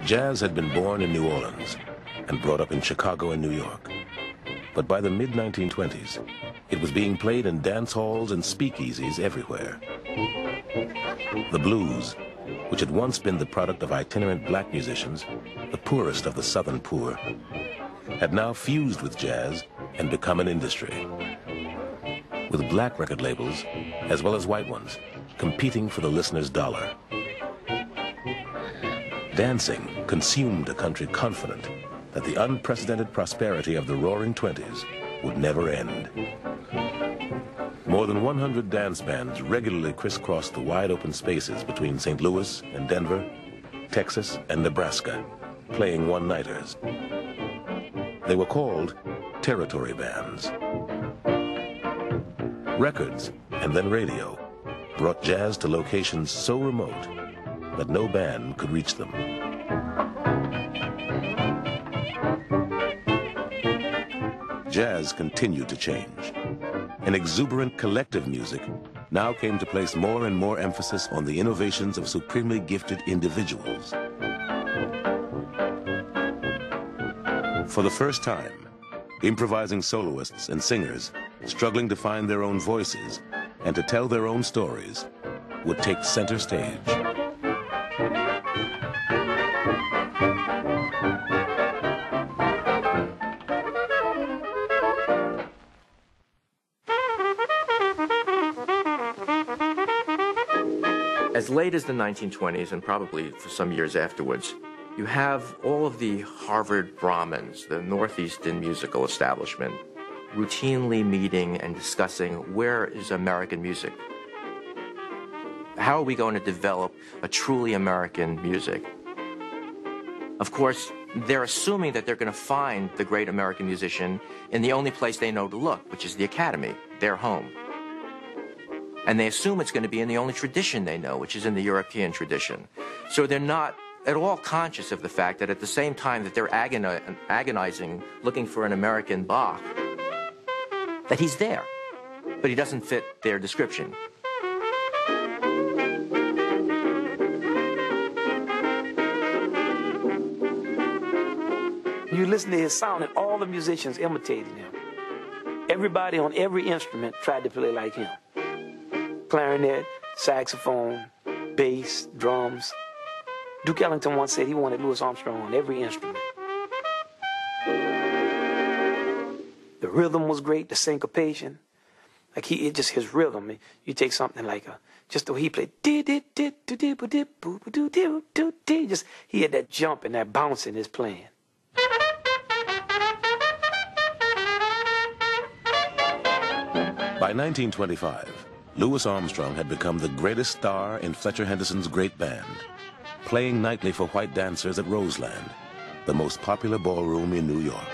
Jazz had been born in New Orleans and brought up in Chicago and New York. But by the mid-1920s, it was being played in dance halls and speakeasies everywhere. The blues, which had once been the product of itinerant black musicians, the poorest of the Southern poor, had now fused with jazz and become an industry, with black record labels, as well as white ones, competing for the listener's dollar. Dancing consumed a country confident that the unprecedented prosperity of the Roaring Twenties would never end. More than 100 dance bands regularly crisscrossed the wide open spaces between St. Louis and Denver, Texas and Nebraska, playing one-nighters. They were called territory bands. Records, and then radio, brought jazz to locations so remote that no band could reach them. Jazz continued to change. An exuberant collective music now came to place more and more emphasis on the innovations of supremely gifted individuals. For the first time, improvising soloists and singers struggling to find their own voices and to tell their own stories would take center stage. As late as the 1920s, and probably for some years afterwards, you have all of the Harvard Brahmins, the Northeastern musical establishment, routinely meeting and discussing where is American music. How are we going to develop a truly American music? Of course, they're assuming that they're going to find the great American musician in the only place they know to look, which is the Academy, their home. And they assume it's going to be in the only tradition they know, which is in the European tradition. So they're not at all conscious of the fact that at the same time that they're agonizing, looking for an American Bach, that he's there, but he doesn't fit their description. You listen to his sound, and all the musicians imitated him. Everybody on every instrument tried to play like him. Clarinet, saxophone, bass, drums. Duke Ellington once said he wanted Louis Armstrong on every instrument. The rhythm was great, the syncopation. Like just his rhythm. You take something like just the way he played, just he had that jump and that bounce in his playing. By 1925, Louis Armstrong had become the greatest star in Fletcher Henderson's great band, playing nightly for white dancers at Roseland, the most popular ballroom in New York.